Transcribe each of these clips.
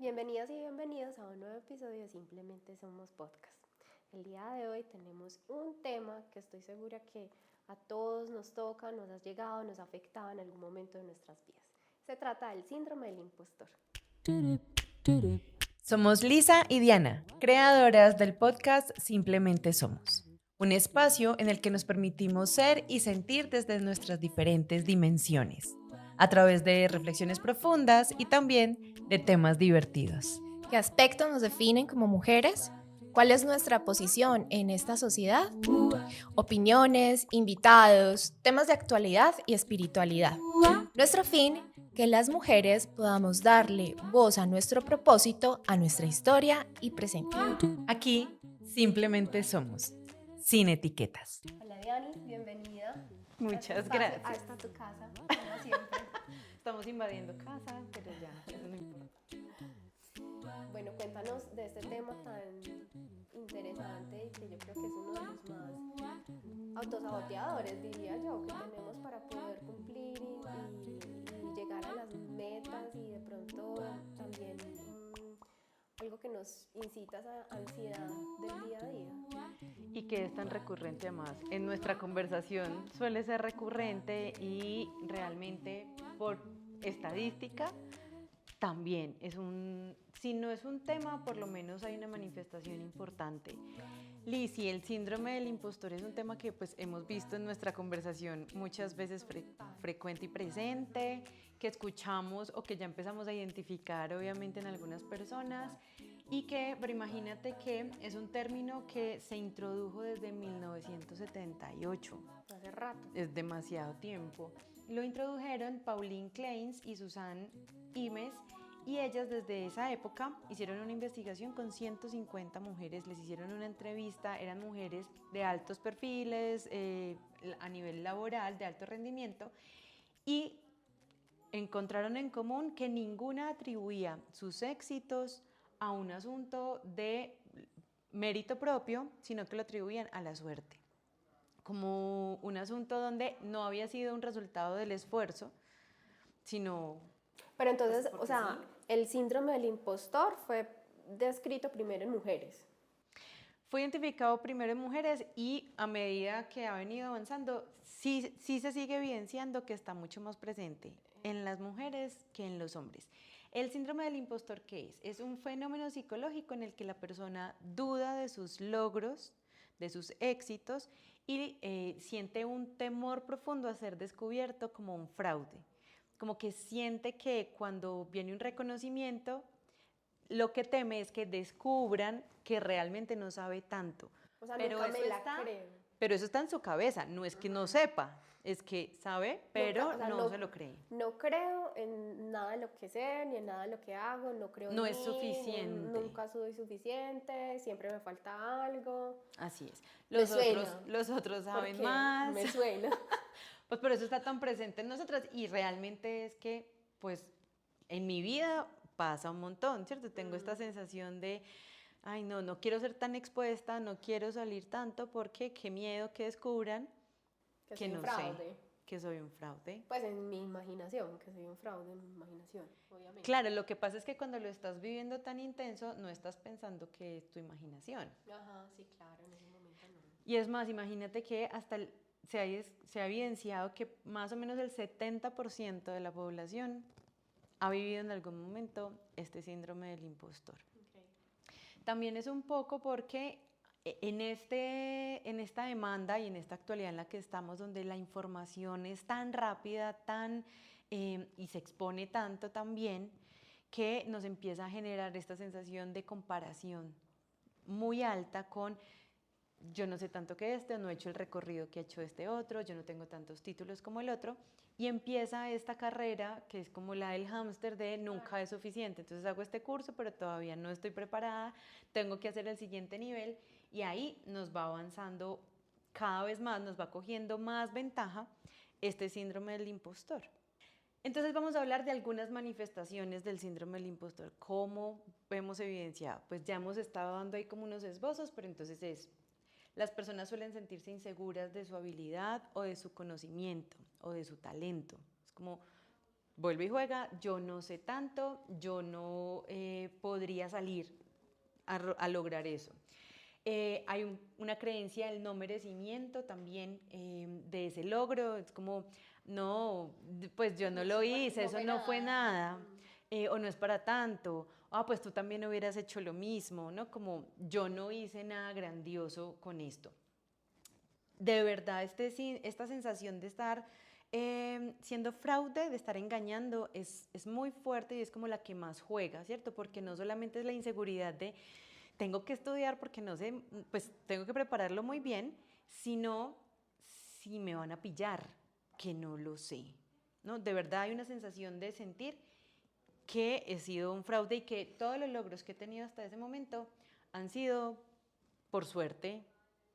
Bienvenidas y bienvenidos a un nuevo episodio de Simplemente Somos Podcast. El día de hoy tenemos un tema que estoy segura que a todos nos toca, nos ha llegado, nos ha afectado en algún momento de nuestras vidas. Se trata del síndrome del impostor. Somos Lisa y Diana, creadoras del podcast Simplemente Somos, un espacio en el que nos permitimos ser y sentir desde nuestras diferentes dimensiones, a través de reflexiones profundas y también de temas divertidos. ¿Qué aspectos nos definen como mujeres? ¿Cuál es nuestra posición en esta sociedad? Opiniones, invitados, temas de actualidad y espiritualidad. Nuestro fin, que las mujeres podamos darle voz a nuestro propósito, a nuestra historia y presente. Aquí Simplemente Somos, sin etiquetas. Hola Diani, bienvenida. Muchas A gracias. esta tu casa, como siempre. Estamos invadiendo casa, pero ya, eso no importa. Bueno, cuéntanos de este tema tan interesante y que yo creo que es uno de los más autosaboteadores, diría yo, que tenemos para poder cumplir y llegar a las metas y de pronto también algo que nos incita a esa ansiedad del día a día. Y que es tan recurrente además. En nuestra conversación suele ser recurrente y realmente por estadística también es si no es un tema, por lo menos hay una manifestación importante. Liz, y el síndrome del impostor es un tema que pues hemos visto en nuestra conversación muchas veces frecuente y presente, que escuchamos o que ya empezamos a identificar obviamente en algunas personas pero imagínate que es un término que se introdujo desde 1978. Hace rato. Es demasiado tiempo. Lo introdujeron Pauline Kleins y Susan Imes, y ellas desde esa época hicieron una investigación con 150 mujeres, les hicieron una entrevista, eran mujeres de altos perfiles, a nivel laboral, de alto rendimiento, y encontraron en común que ninguna atribuía sus éxitos a un asunto de mérito propio, sino que lo atribuían a la suerte, como un asunto donde no había sido un resultado del esfuerzo, sino... Pero entonces, o sea, sí, el síndrome del impostor fue descrito primero en mujeres. Fue identificado primero en mujeres y a medida que ha venido avanzando, sí se sigue evidenciando que está mucho más presente en las mujeres que en los hombres. El síndrome del impostor, ¿qué es? Es un fenómeno psicológico en el que la persona duda de sus logros, de sus éxitos y siente un temor profundo a ser descubierto como un fraude. Como que siente que cuando viene un reconocimiento, lo que teme es que descubran que realmente no sabe tanto. O sea, pero nunca me la creo. Pero eso está en su cabeza, no es que no sepa, es que sabe, pero no se lo cree. No creo en nada de lo que sé, ni en nada de lo que hago, no creo en mí. No es suficiente. Nunca soy suficiente, siempre me falta algo. Así es. Los otros saben más. Me suena. Pues por eso está tan presente en nosotras y realmente es que, pues, en mi vida pasa un montón, ¿cierto? Tengo esta sensación de, ay, no quiero ser tan expuesta, no quiero salir tanto porque qué miedo que descubran que no sé, que soy un fraude. Pues en mi imaginación, que soy un fraude en mi imaginación, obviamente. Claro, lo que pasa es que cuando lo estás viviendo tan intenso, no estás pensando que es tu imaginación. Ajá, sí, claro, en ese momento no. Y es más, imagínate que se ha evidenciado que más o menos el 70% de la población ha vivido en algún momento este síndrome del impostor. Okay. También es un poco porque en esta demanda y en esta actualidad en la que estamos, donde la información es tan rápida, y se expone tanto también, que nos empieza a generar esta sensación de comparación muy alta con yo no sé tanto que no he hecho el recorrido que ha hecho este otro, yo no tengo tantos títulos como el otro, y empieza esta carrera que es como la del hámster de nunca es suficiente, entonces hago este curso pero todavía no estoy preparada, tengo que hacer el siguiente nivel y ahí nos va avanzando cada vez más, nos va cogiendo más ventaja este síndrome del impostor. Entonces vamos a hablar de algunas manifestaciones del síndrome del impostor, cómo vemos evidenciado, pues ya hemos estado dando ahí como unos esbozos, pero entonces las personas suelen sentirse inseguras de su habilidad o de su conocimiento o de su talento. Es como, vuelve y juega, yo no sé tanto, yo no podría salir a lograr eso. Hay una creencia del no merecimiento también de ese logro, es como, no, pues yo no lo hice, eso no fue nada, o no es para tanto, pues tú también hubieras hecho lo mismo, ¿no? Como yo no hice nada grandioso con esto. De verdad, esta sensación de estar siendo fraude, de estar engañando, es muy fuerte y es como la que más juega, ¿cierto? Porque no solamente es la inseguridad de tengo que estudiar porque no sé, pues tengo que prepararlo muy bien, sino si me van a pillar, que no lo sé, ¿no? De verdad hay una sensación de sentir que he sido un fraude y que todos los logros que he tenido hasta ese momento han sido por suerte,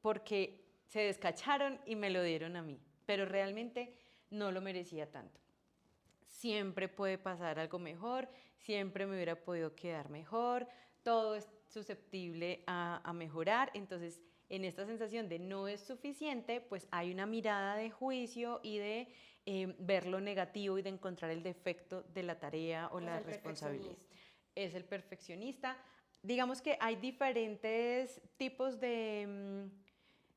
porque se descacharon y me lo dieron a mí, pero realmente no lo merecía tanto. Siempre puede pasar algo mejor, siempre me hubiera podido quedar mejor, todo es susceptible a mejorar, entonces en esta sensación de no es suficiente, pues hay una mirada de juicio y de ver lo negativo y de encontrar el defecto de la tarea o la responsabilidad. Es el perfeccionista. Digamos que hay diferentes tipos de...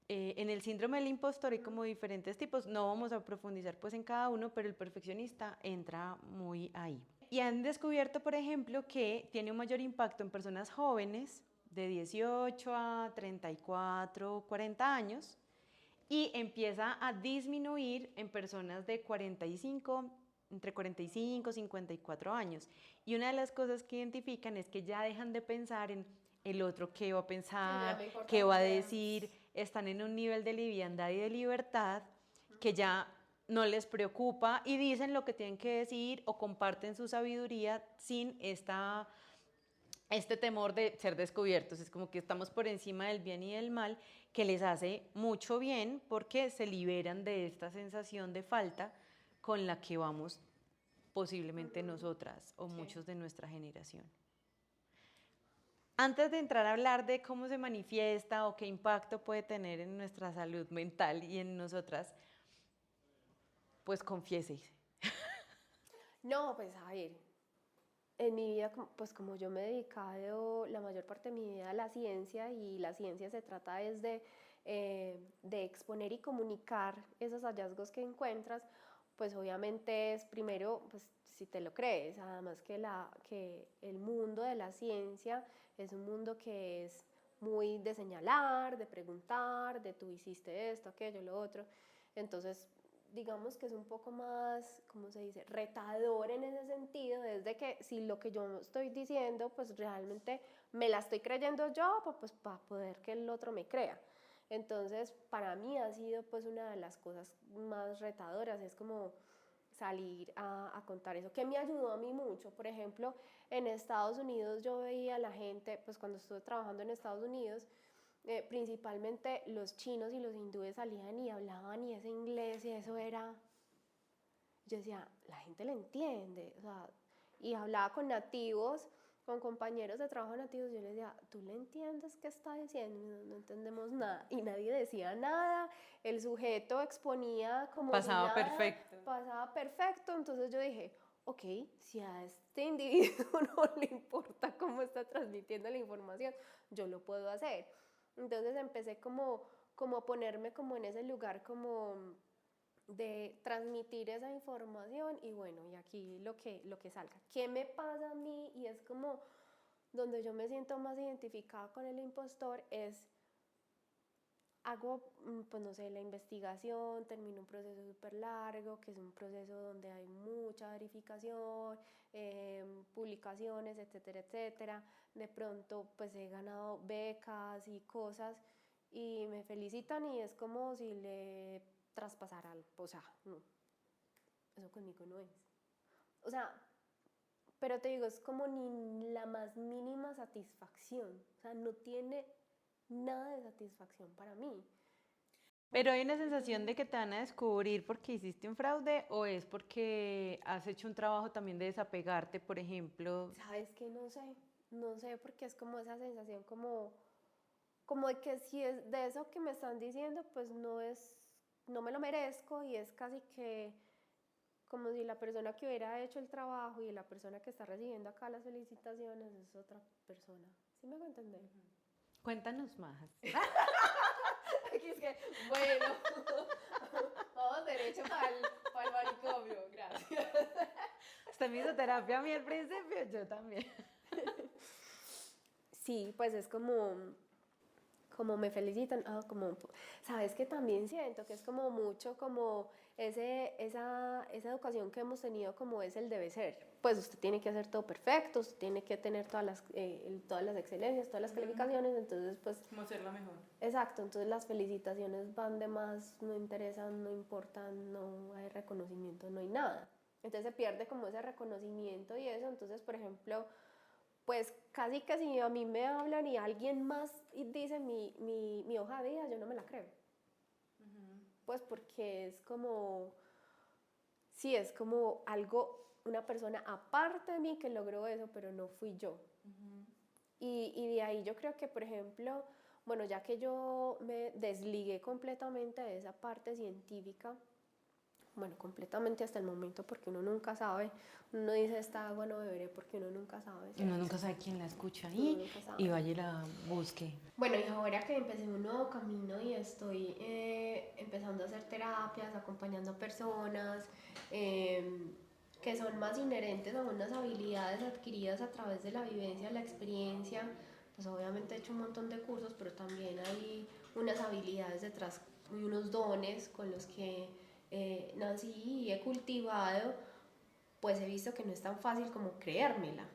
en el síndrome del impostor hay como diferentes tipos, no vamos a profundizar pues en cada uno, pero el perfeccionista entra muy ahí. Y han descubierto, por ejemplo, que tiene un mayor impacto en personas jóvenes de 18 a 34, 40 años y empieza a disminuir en personas de 45, entre 45 y 54 años. Y una de las cosas que identifican es que ya dejan de pensar en el otro qué va a pensar, qué va a decir, están en un nivel de liviandad y de libertad que ya no les preocupa y dicen lo que tienen que decir o comparten su sabiduría sin este temor de ser descubiertos. Es como que estamos por encima del bien y del mal, que les hace mucho bien porque se liberan de esta sensación de falta con la que vamos posiblemente nosotras o muchos de nuestra generación. Antes de entrar a hablar de cómo se manifiesta o qué impacto puede tener en nuestra salud mental y en nosotras, pues confiése. No, pues a ver, en mi vida, pues como yo me he dedicado la mayor parte de mi vida a la ciencia y la ciencia se trata es de exponer y comunicar esos hallazgos que encuentras, pues obviamente es primero, pues si te lo crees, además que el mundo de la ciencia es un mundo que es muy de señalar, de preguntar, de tú hiciste esto, aquello, lo otro, entonces digamos que es un poco más, ¿cómo se dice?, retador en ese sentido, desde que si lo que yo estoy diciendo, pues realmente me la estoy creyendo yo, pues para poder que el otro me crea. Entonces, para mí ha sido pues una de las cosas más retadoras, es como salir a contar eso, que me ayudó a mí mucho. Por ejemplo, en Estados Unidos yo veía a la gente, pues cuando estuve trabajando en Estados Unidos, principalmente los chinos y los hindúes salían y hablaban y ese inglés y eso era, yo decía, la gente le entiende, o sea, y hablaba con nativos, con compañeros de trabajo nativos, yo les decía, ¿tú le entiendes qué está diciendo? No entendemos nada, y nadie decía nada, el sujeto exponía como pasaba si nada, perfecto. pasaba perfecto, entonces yo dije, ok, si a este individuo no le importa cómo está transmitiendo la información, yo lo puedo hacer. Entonces empecé como a ponerme como en ese lugar como de transmitir esa información y bueno, y aquí lo que salga. ¿Qué me pasa a mí? Y es como donde yo me siento más identificada con el impostor es, hago, pues no sé, la investigación, termino un proceso súper largo, que es un proceso donde hay mucha verificación, publicaciones, etcétera, etcétera. De pronto, pues he ganado becas y cosas y me felicitan y es como si le traspasara algo. O sea, no, eso conmigo no es. O sea, pero te digo, es como ni la más mínima satisfacción. O sea, no tiene nada de satisfacción para mí. Pero hay una sensación de que te van a descubrir porque hiciste un fraude o es porque has hecho un trabajo también de desapegarte, por ejemplo. ¿Sabes qué? No sé porque es como esa sensación como de que si es de eso que me están diciendo, pues no me lo merezco y es casi que como si la persona que hubiera hecho el trabajo y la persona que está recibiendo acá las felicitaciones es otra persona. ¿Sí me hago entender? Cuéntanos más. Aquí es que, bueno, vamos derecho para el manicomio, gracias. Usted me hizo terapia a mí al principio, yo también. Sí, pues es como me felicitan, sabes que también siento que es como mucho como esa educación que hemos tenido como es el debe ser, pues usted tiene que hacer todo perfecto, usted tiene que tener todas las excelencias, todas las calificaciones, entonces pues... Como ser la mejor. Exacto, entonces las felicitaciones van de más, no interesan, no importan, no hay reconocimiento, no hay nada, entonces se pierde como ese reconocimiento y eso, entonces por ejemplo... Pues casi que si a mí me hablan y alguien más dice mi hoja de vida, yo no me la creo. Pues porque es como, sí, es como algo, una persona aparte de mí que logró eso, pero no fui yo. Y de ahí yo creo que, por ejemplo, bueno, ya que yo me desligué completamente de esa parte científica, bueno, completamente hasta el momento, porque uno nunca sabe, uno dice esta agua no beberé porque uno nunca sabe. ¿Cierto? Uno nunca sabe quién la escucha ahí y vaya y la busque. Bueno, y ahora que empecé un nuevo camino y estoy empezando a hacer terapias, acompañando a personas que son más inherentes a unas habilidades adquiridas a través de la vivencia, la experiencia, pues obviamente he hecho un montón de cursos, pero también hay unas habilidades detrás y unos dones con los que nací y he cultivado, pues he visto que no es tan fácil como creérmela.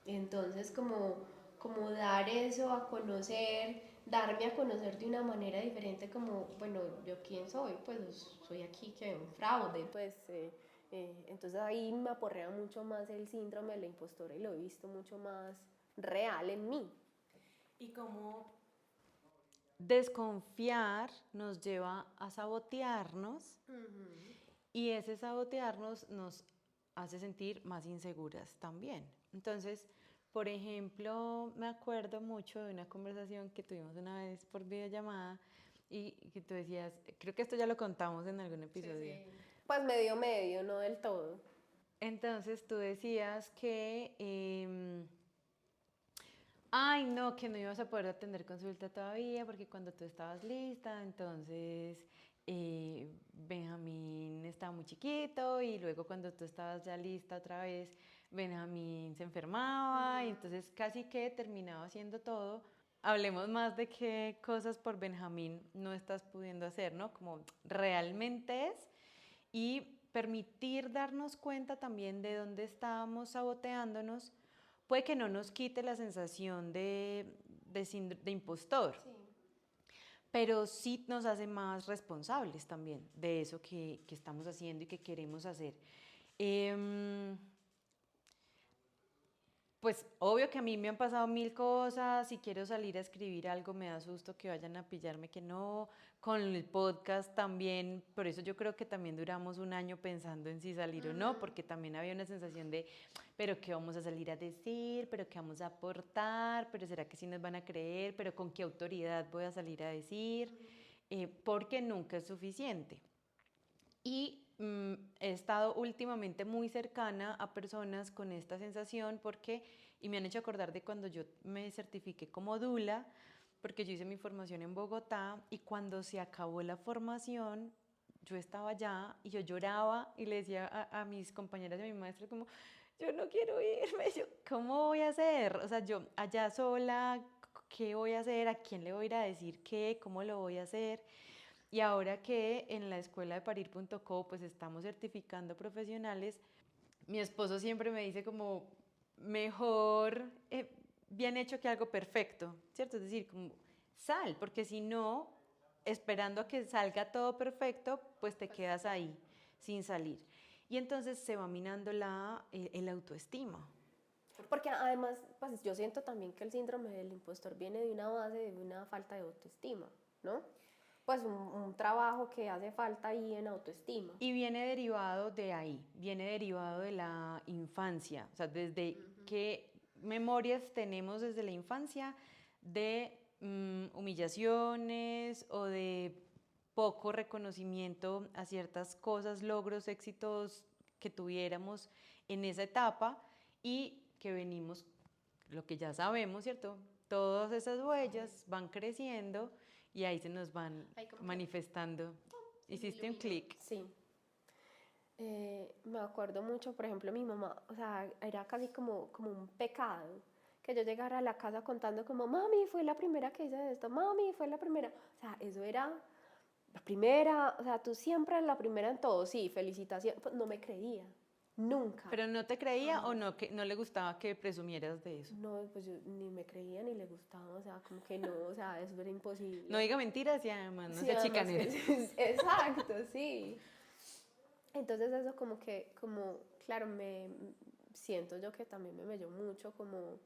Entonces como dar eso a conocer, darme a conocer de una manera diferente como, bueno, ¿yo quién soy? Pues soy aquí que un fraude, pues entonces ahí me aporrea mucho más el síndrome de la impostora y lo he visto mucho más real en mí. Y cómo desconfiar nos lleva a sabotearnos y ese sabotearnos nos hace sentir más inseguras también. Entonces, por ejemplo, me acuerdo mucho de una conversación que tuvimos una vez por videollamada y que tú decías, creo que esto ya lo contamos en algún episodio. Sí. Pues medio, no del todo. Entonces tú decías que ay, no, que no ibas a poder atender consulta todavía porque cuando tú estabas lista, entonces Benjamín estaba muy chiquito y luego cuando tú estabas ya lista otra vez, Benjamín se enfermaba y entonces casi que terminaba haciendo todo. Hablemos más de qué cosas por Benjamín no estás pudiendo hacer, ¿no? Como realmente es y permitir darnos cuenta también de dónde estábamos saboteándonos puede que no nos quite la sensación de impostor, sí, pero sí nos hace más responsables también de eso que estamos haciendo y que queremos hacer. Pues obvio que a mí me han pasado 1000 cosas, si quiero salir a escribir algo me da susto que vayan a pillarme que no, con el podcast también, por eso yo creo que también duramos un año pensando en si salir o no, porque también había una sensación de, pero qué vamos a salir a decir, pero qué vamos a aportar, pero será que sí nos van a creer, pero con qué autoridad voy a salir a decir, porque nunca es suficiente. Y he estado últimamente muy cercana a personas con esta sensación y me han hecho acordar de cuando yo me certifiqué como doula, porque yo hice mi formación en Bogotá y cuando se acabó la formación, yo estaba allá y yo lloraba y le decía a mis compañeras y a mi maestra como, yo no quiero irme, ¿cómo voy a hacer? O sea, yo allá sola, ¿qué voy a hacer? ¿A quién le voy a ir a decir qué? ¿Cómo lo voy a hacer? Y ahora que en la escuela de parir.co pues estamos certificando profesionales, mi esposo siempre me dice como mejor bien hecho que algo perfecto, ¿cierto? Es decir, como sal, porque si no, esperando a que salga todo perfecto, pues te quedas ahí sin salir. Y entonces se va minando el autoestima. Porque además, pues yo siento también que el síndrome del impostor viene de una base de una falta de autoestima, ¿no? Pues un trabajo que hace falta ahí en autoestima. Y viene derivado de ahí, viene derivado de la infancia, o sea, desde qué memorias tenemos desde la infancia de humillaciones o de poco reconocimiento a ciertas cosas, logros, éxitos que tuviéramos en esa etapa y que venimos, lo que ya sabemos, ¿cierto? Todas esas huellas van creciendo y ahí se nos van manifestando. ¿Hiciste un clic? Sí. Me acuerdo mucho, por ejemplo, mi mamá, o sea, era casi como un pecado que yo llegara a la casa contando como, mami, fue la primera que hice esto, mami, fue la primera. O sea, eso era la primera, o sea, tú siempre eres la primera en todo, sí, felicitaciones. Pues no me creía, nunca. ¿Pero no te creía o no, que no le gustaba que presumieras de eso? No, pues yo ni me creía ni le gustaba, o sea, como que no, o sea, eso era imposible. No diga mentiras y además no Sí, sea además chicanera. exacto, sí. Entonces eso como, claro, me siento yo que también me melló mucho, como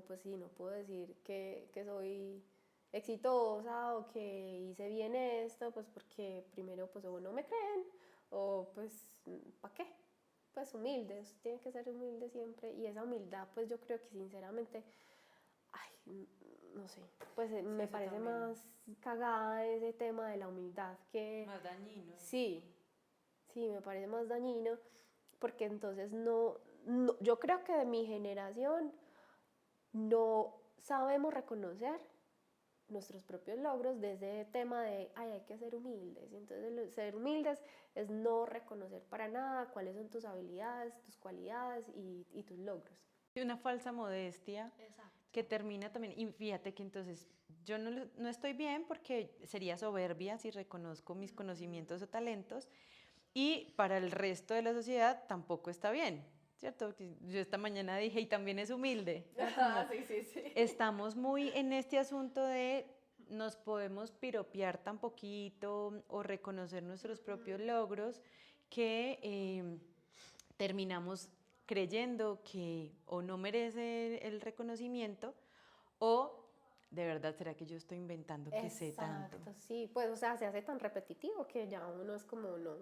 pues sí, no puedo decir que soy exitosa o que hice bien esto, pues porque primero pues o no me creen o pues ¿para qué? Pues humildes, tiene que ser humilde siempre y esa humildad pues yo creo que sinceramente, ay, no sé, pues me parece también. más cagada ese tema de la humildad que... Más dañino. Sí, sí, me parece más dañino porque entonces yo creo que de mi generación no sabemos reconocer nuestros propios logros desde el tema de, ay, hay que ser humildes. Y entonces ser humildes es no reconocer para nada cuáles son tus habilidades, tus cualidades y tus logros. Una falsa modestia. Exacto. Que termina también, y fíjate que entonces yo no estoy bien porque sería soberbia si reconozco mis conocimientos o talentos, y para el resto de la sociedad tampoco está bien, ¿cierto? Yo esta mañana dije, y también es humilde. Sí. Estamos muy en este asunto de nos podemos piropear tan poquito o reconocer nuestros propios logros que terminamos creyendo que o no merece el reconocimiento o de verdad será que yo estoy inventando que sé tanto. Exacto, sí, pues o sea, se hace tan repetitivo que ya uno es como no.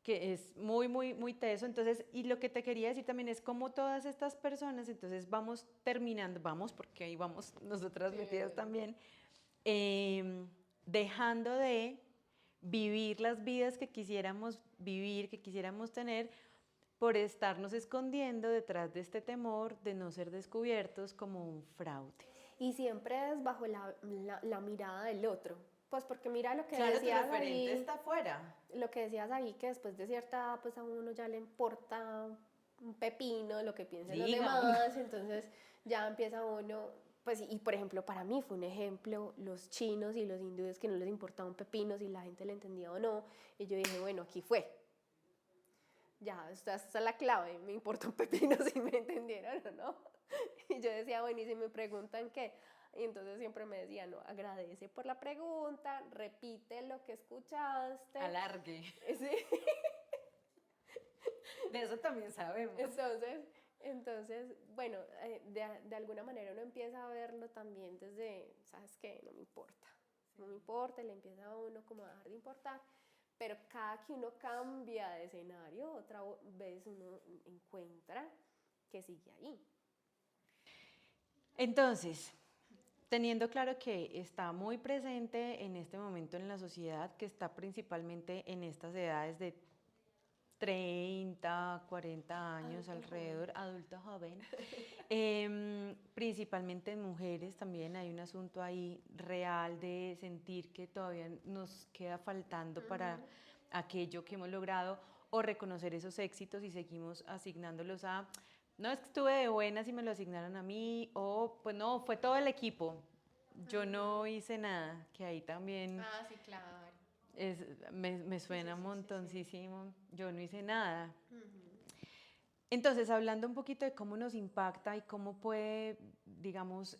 Que es muy, muy, muy teso. Entonces, y lo que te quería decir también es como todas estas personas, entonces vamos terminando, vamos, porque ahí vamos nosotras metidas también, dejando de vivir las vidas que quisiéramos vivir, que quisiéramos tener, por estarnos escondiendo detrás de este temor de no ser descubiertos como un fraude. Y siempre es bajo la mirada del otro. Pues porque mira lo que Claro, tu decías referente ahí, está afuera. lo que decías ahí, que después de cierta edad, pues a uno ya le importa un pepino lo que piensen los demás, entonces ya empieza uno, pues y por ejemplo para mí fue un ejemplo los chinos y los hindúes que no les importaba un pepino si la gente le entendía o no, y yo dije, bueno, aquí fue. Ya, esta es la clave, me importa un pepino si me entendieron o no. Y yo decía, bueno, y si me preguntan qué, y entonces siempre me decía, no, agradece por la pregunta, repite lo que escuchaste. Alargue. Sí. De eso también sabemos. Entonces bueno, de alguna manera uno empieza a verlo también desde, ¿sabes qué? No me importa. No me importa, le empieza a uno como a dejar de importar. Pero cada que uno cambia de escenario, otra vez uno encuentra que sigue ahí. Entonces, teniendo claro que está muy presente en este momento en la sociedad, que está principalmente en estas edades de 30, 40 años alrededor, adulto joven, principalmente en mujeres también hay un asunto ahí real de sentir que todavía nos queda faltando para aquello que hemos logrado o reconocer esos éxitos y seguimos asignándolos a, no es que estuve de buenas y me lo asignaron a mí o pues no, fue todo el equipo, yo no hice nada, que ahí también... sí, claro. Me suena Sí. montoncísimo, yo no hice nada. Entonces, hablando un poquito de cómo nos impacta y cómo puede, digamos,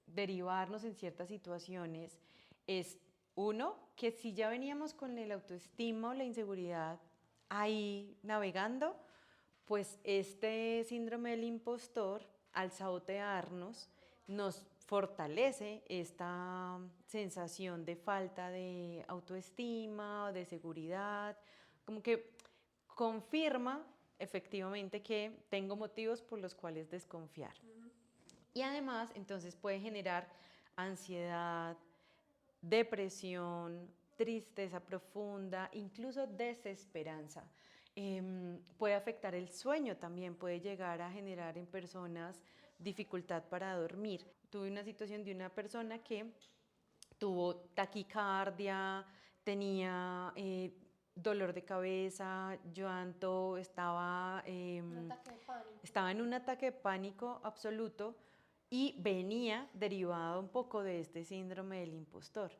derivarnos en ciertas situaciones, es uno, que si ya veníamos con el autoestima o la inseguridad ahí navegando, pues este síndrome del impostor, al sabotearnos, nos fortalece esta sensación de falta de autoestima, de seguridad, como que confirma efectivamente que tengo motivos por los cuales desconfiar. Y además, entonces puede generar ansiedad, depresión, tristeza profunda, incluso desesperanza. Puede afectar el sueño también, puede llegar a generar en personas dificultad para dormir. Tuve una situación de una persona que tuvo taquicardia, tenía dolor de cabeza, llanto, estaba Un ataque de pánico. en un ataque de pánico absoluto y venía derivado un poco de este síndrome del impostor.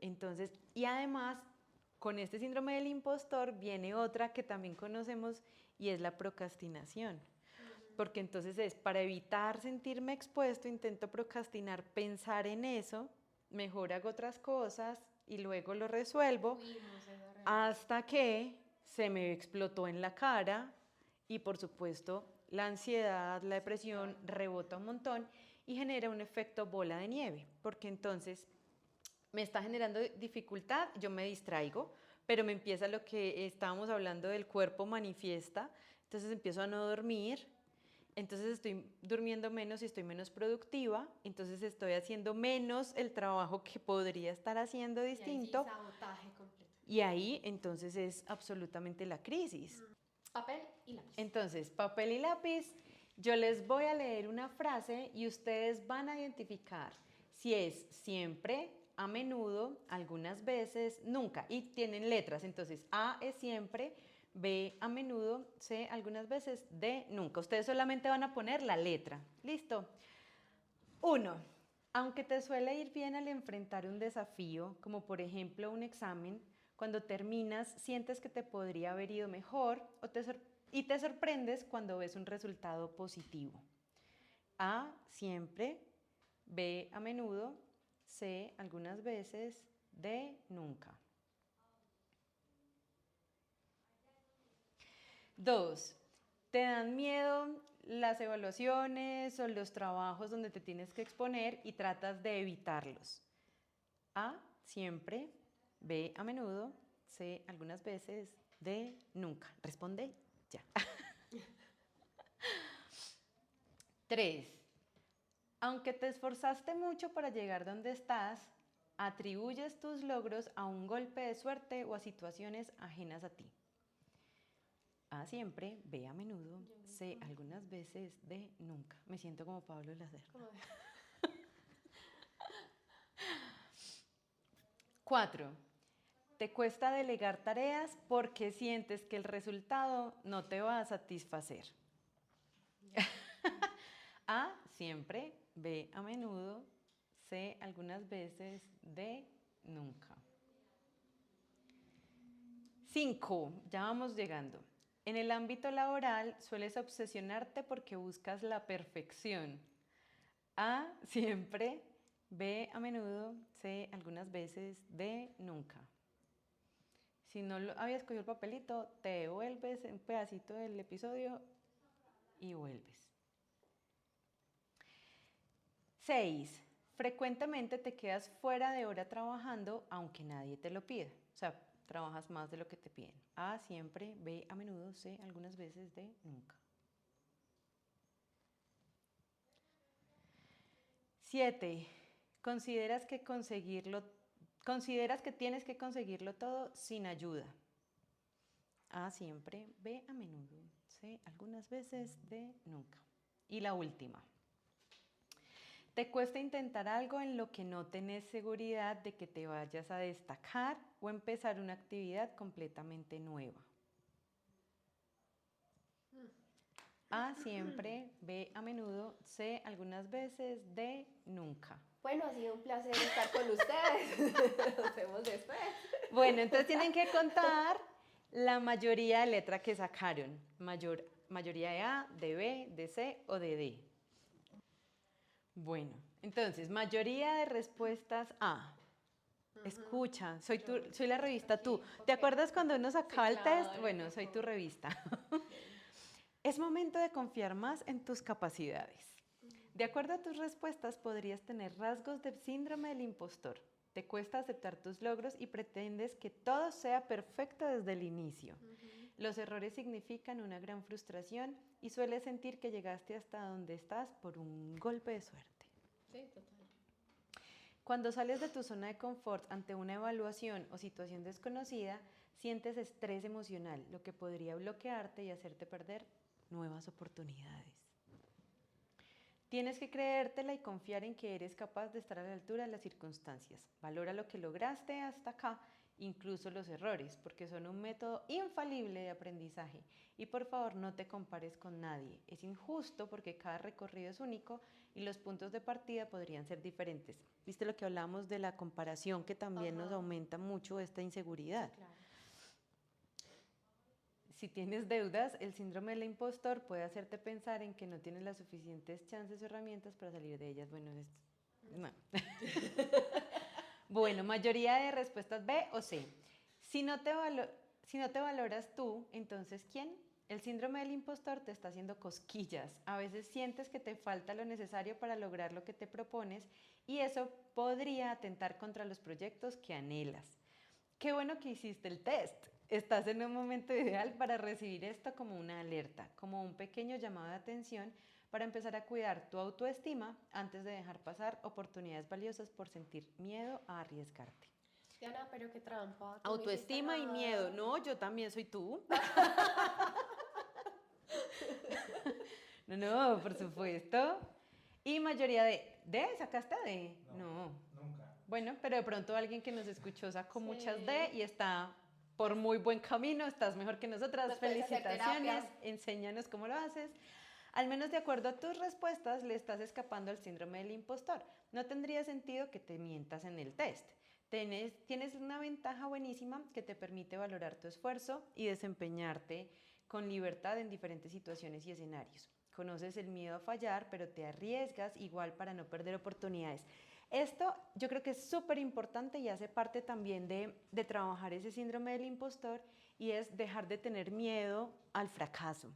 Entonces, y además, con este síndrome del impostor viene otra que también conocemos y es la procrastinación. Porque entonces es, para evitar sentirme expuesto, intento procrastinar, pensar en eso, mejor hago otras cosas y luego lo resuelvo hasta que se me explotó en la cara y por supuesto la ansiedad, la depresión rebota un montón y genera un efecto bola de nieve, porque entonces me está generando dificultad, yo me distraigo, pero me empieza lo que estábamos hablando del cuerpo manifiesta, entonces empiezo a no dormir, entonces estoy durmiendo menos y estoy menos productiva, entonces estoy haciendo menos el trabajo que podría estar haciendo distinto. Y ahí sí, sabotaje completo. Y ahí entonces es absolutamente la crisis. Papel y lápiz. Entonces, papel y lápiz, yo les voy a leer una frase y ustedes van a identificar si es siempre, a menudo, algunas veces, nunca. Y tienen letras, entonces A es siempre, B a menudo, C algunas veces, D nunca. Ustedes solamente van a poner la letra. ¿Listo? 1. Aunque te suele ir bien al enfrentar un desafío, como por ejemplo un examen, cuando terminas sientes que te podría haber ido mejor y te sorprendes cuando ves un resultado positivo. A, siempre, B, a menudo, C, algunas veces, D, nunca. 2. ¿Te dan miedo las evaluaciones o los trabajos donde te tienes que exponer y tratas de evitarlos? A, siempre, B, a menudo, C, algunas veces, D, nunca. Responde ya. 3. Aunque te esforzaste mucho para llegar donde estás, atribuyes tus logros a un golpe de suerte o a situaciones ajenas a ti. A, siempre, B, a menudo, C, algunas veces, D, nunca. Me siento como Pablo Lacerda. 4. Te cuesta delegar tareas porque sientes que el resultado no te va a satisfacer. A, siempre, B, a menudo, C, algunas veces, D, nunca. 5. Ya vamos llegando. En el ámbito laboral sueles obsesionarte porque buscas la perfección. A, siempre, B, a menudo, C, algunas veces, D, nunca. Si no habías cogido el papelito, te devuelves un pedacito del episodio y vuelves. 6. Frecuentemente te quedas fuera de hora trabajando aunque nadie te lo pida. O sea, trabajas más de lo que te piden. A, siempre, B, a menudo, C, algunas veces, D, nunca. 7. Consideras que tienes que conseguirlo todo sin ayuda. A, siempre, B, a menudo, C, algunas veces, D, nunca. Y la última. Te cuesta intentar algo en lo que no tenés seguridad de que te vayas a destacar o empezar una actividad completamente nueva. A, siempre, B, a menudo, C, algunas veces, D, nunca. Bueno, ha sido un placer estar con ustedes. Nos vemos después. Bueno, entonces tienen que contar la mayoría de letra que sacaron. Mayoría de A, de B, de C o de D. Bueno, entonces, mayoría de respuestas A. Escucha, soy la revista Tú. ¿Te acuerdas cuando uno sacaba el test? Bueno, soy tu revista. Es momento de confiar más en tus capacidades. De acuerdo a tus respuestas, podrías tener rasgos de síndrome del impostor. Te cuesta aceptar tus logros y pretendes que todo sea perfecto desde el inicio. Los errores significan una gran frustración y sueles sentir que llegaste hasta donde estás por un golpe de suerte. Sí, total. Cuando sales de tu zona de confort ante una evaluación o situación desconocida, sientes estrés emocional, lo que podría bloquearte y hacerte perder nuevas oportunidades. Tienes que creértela y confiar en que eres capaz de estar a la altura de las circunstancias. Valora lo que lograste hasta acá, incluso los errores, porque son un método infalible de aprendizaje. Y por favor, no te compares con nadie. Es injusto porque cada recorrido es único y los puntos de partida podrían ser diferentes. ¿Viste lo que hablamos de la comparación, que también nos aumenta mucho esta inseguridad? Sí, claro. Si tienes deudas, el síndrome del impostor puede hacerte pensar en que no tienes las suficientes chances o herramientas para salir de ellas. Bueno, no. Bueno, mayoría de respuestas B o C. Si no te valoras tú, entonces ¿quién? El síndrome del impostor te está haciendo cosquillas. A veces sientes que te falta lo necesario para lograr lo que te propones y eso podría atentar contra los proyectos que anhelas. Qué bueno que hiciste el test. Estás en un momento ideal para recibir esto como una alerta, como un pequeño llamado de atención para empezar a cuidar tu autoestima antes de dejar pasar oportunidades valiosas por sentir miedo a arriesgarte. Diana, pero qué trampa. Tú no Autoestima y hiciste miedo. nada. No, yo también soy tú. No, por supuesto. Y mayoría de, ¿sacaste D? No. Nunca. Bueno, pero de pronto alguien que nos escuchó sacó Sí. muchas D y está por muy buen camino, estás mejor que nosotras. Nos puedes hacer Felicitaciones, terapia. enséñanos cómo lo haces. Al menos de acuerdo a tus respuestas, le estás escapando al síndrome del impostor. No tendría sentido que te mientas en el test. Tienes una ventaja buenísima que te permite valorar tu esfuerzo y desempeñarte con libertad en diferentes situaciones y escenarios. Conoces el miedo a fallar, pero te arriesgas igual para no perder oportunidades. Esto yo creo que es súper importante y hace parte también de trabajar ese síndrome del impostor y es dejar de tener miedo al fracaso.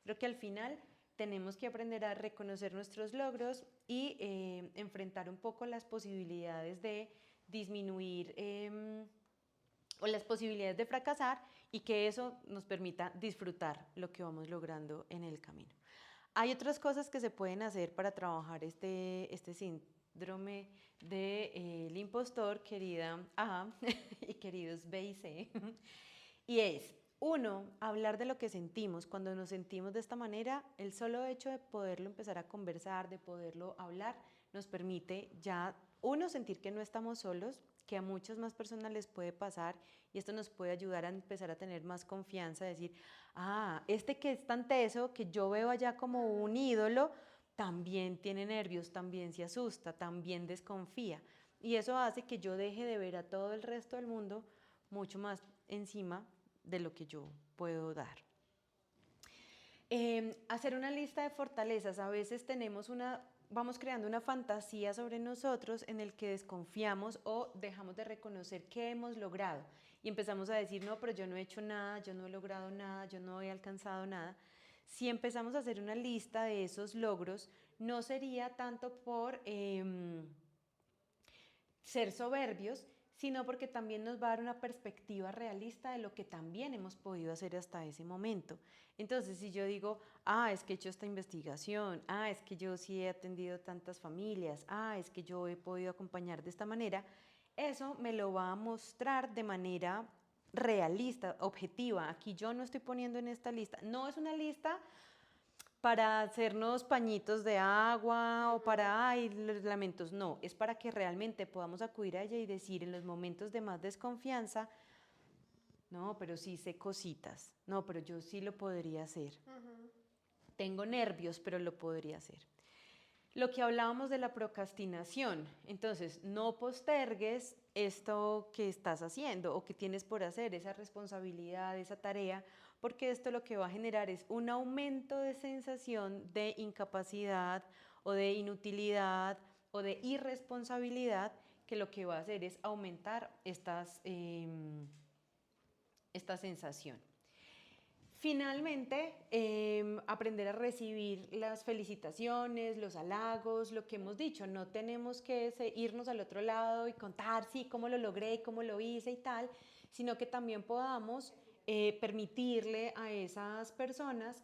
Creo que al final tenemos que aprender a reconocer nuestros logros y enfrentar un poco las posibilidades de disminuir o las posibilidades de fracasar y que eso nos permita disfrutar lo que vamos logrando en el camino. Hay otras cosas que se pueden hacer para trabajar este síndrome del impostor, querida A y queridos B y C, y es, 1, hablar de lo que sentimos. Cuando nos sentimos de esta manera, el solo hecho de poderlo empezar a conversar, de poderlo hablar, nos permite ya, 1, sentir que no estamos solos, que a muchas más personas les puede pasar y esto nos puede ayudar a empezar a tener más confianza, decir, este que es tan teso, que yo veo allá como un ídolo, también tiene nervios, también se asusta, también desconfía. Y eso hace que yo deje de ver a todo el resto del mundo mucho más encima de lo que yo puedo dar. Hacer una lista de fortalezas. A veces vamos creando una fantasía sobre nosotros en el que desconfiamos o dejamos de reconocer qué hemos logrado y empezamos a decir, no, pero yo no he hecho nada, yo no he logrado nada, yo no he alcanzado nada. Si empezamos a hacer una lista de esos logros, no sería tanto por ser soberbios, sino porque también nos va a dar una perspectiva realista de lo que también hemos podido hacer hasta ese momento. Entonces, si yo digo, es que he hecho esta investigación, es que yo sí he atendido tantas familias, es que yo he podido acompañar de esta manera, eso me lo va a mostrar de manera realista, objetiva. Aquí yo no estoy poniendo en esta lista, no es una lista para hacernos pañitos de agua o para, los lamentos, no, es para que realmente podamos acudir a ella y decir en los momentos de más desconfianza, no, pero sí sé cositas, no, pero yo sí lo podría hacer. Tengo nervios, pero lo podría hacer. Lo que hablábamos de la procrastinación, entonces no postergues esto que estás haciendo o que tienes por hacer, esa responsabilidad, esa tarea, porque esto lo que va a generar es un aumento de sensación de incapacidad o de inutilidad o de irresponsabilidad, que lo que va a hacer es aumentar esta sensación. Finalmente, aprender a recibir las felicitaciones, los halagos, lo que hemos dicho. No tenemos que irnos al otro lado y contar, sí, cómo lo logré, cómo lo hice y tal, sino que también podamos permitirle a esas personas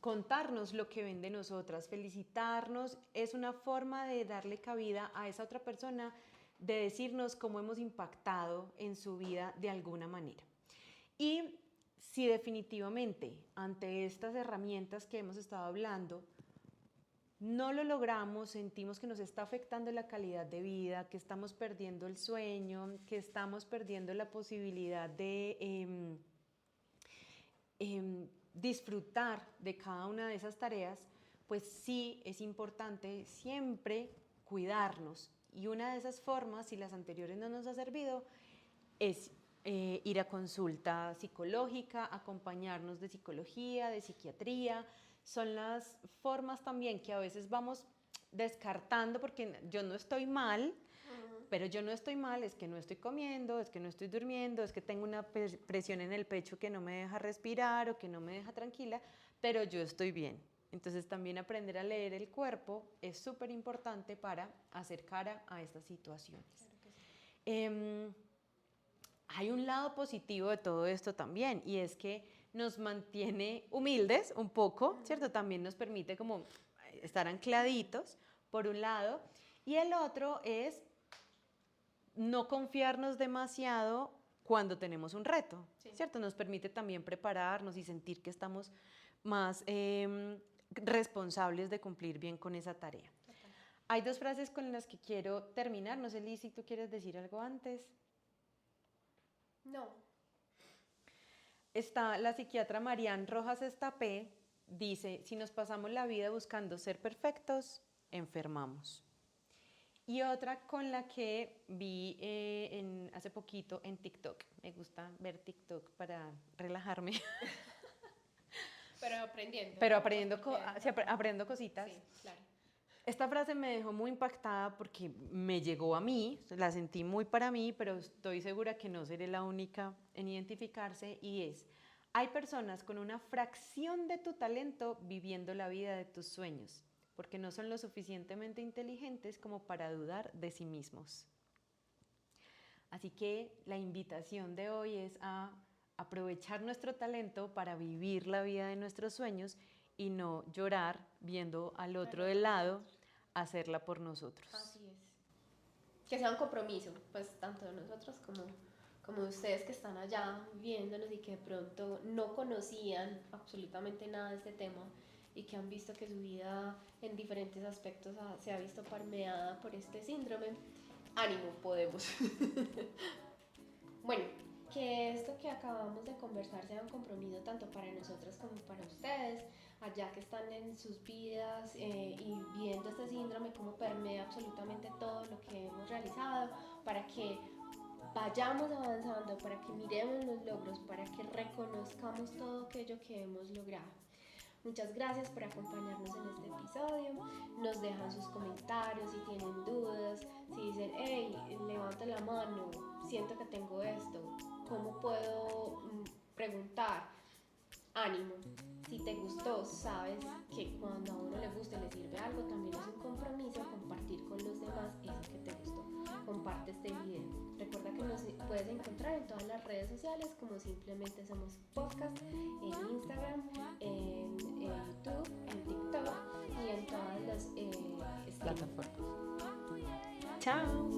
contarnos lo que ven de nosotras, felicitarnos, es una forma de darle cabida a esa otra persona, de decirnos cómo hemos impactado en su vida de alguna manera. Y si definitivamente ante estas herramientas que hemos estado hablando no lo logramos, sentimos que nos está afectando la calidad de vida, que estamos perdiendo el sueño, que estamos perdiendo la posibilidad de disfrutar de cada una de esas tareas, pues sí es importante siempre cuidarnos. Y una de esas formas, si las anteriores no nos ha servido, es ir a consulta psicológica, acompañarnos de psicología, de psiquiatría. Son las formas también que a veces vamos descartando porque yo no estoy mal, pero yo no estoy mal, es que no estoy comiendo, es que no estoy durmiendo, es que tengo una presión en el pecho que no me deja respirar o que no me deja tranquila, pero yo estoy bien. Entonces también aprender a leer el cuerpo es súper importante para hacer cara a estas situaciones. Claro que sí. Hay un lado positivo de todo esto también, y es que nos mantiene humildes un poco, ¿cierto? También nos permite como estar ancladitos, por un lado, y el otro es no confiarnos demasiado cuando tenemos un reto, sí, ¿cierto? Nos permite también prepararnos y sentir que estamos más responsables de cumplir bien con esa tarea. Okay. Hay dos frases con las que quiero terminar. No sé, Liz, si tú quieres decir algo antes. No. Está la psiquiatra Marian Rojas Estapé, dice, si nos pasamos la vida buscando ser perfectos, enfermamos. Y otra con la que vi hace poquito en TikTok. Me gusta ver TikTok para relajarme. Pero aprendiendo. Pero aprendo cositas. Sí, claro. Esta frase me dejó muy impactada porque me llegó a mí, la sentí muy para mí, pero estoy segura que no seré la única en identificarse, y es: hay personas con una fracción de tu talento viviendo la vida de tus sueños, porque no son lo suficientemente inteligentes como para dudar de sí mismos. Así que la invitación de hoy es a aprovechar nuestro talento para vivir la vida de nuestros sueños y no llorar viendo al otro del lado hacerla por nosotros. Así es. Que sea un compromiso, pues tanto de nosotros como de ustedes que están allá viéndonos y que de pronto no conocían absolutamente nada de este tema y que han visto que su vida en diferentes aspectos se ha visto permeada por este síndrome. Ánimo, podemos. Bueno, que esto que acabamos de conversar sea un compromiso tanto para nosotras como para ustedes, allá que están en sus vidas y viendo este síndrome, cómo permea absolutamente todo lo que hemos realizado, para que vayamos avanzando, para que miremos los logros, para que reconozcamos todo aquello que hemos logrado. Muchas gracias por acompañarnos en este episodio. Nos dejan sus comentarios si tienen dudas, si dicen, hey, levanta la mano, siento que tengo esto, ¿cómo puedo preguntar? Ánimo. Si te gustó, sabes que cuando a uno le gusta y le sirve algo, también es un compromiso compartir con los demás eso que te gustó. Comparte este video. Recuerda que nos puedes encontrar en todas las redes sociales como Simplemente Somos Podcast, en Instagram, en YouTube, en TikTok y en todas las plataformas. Chao.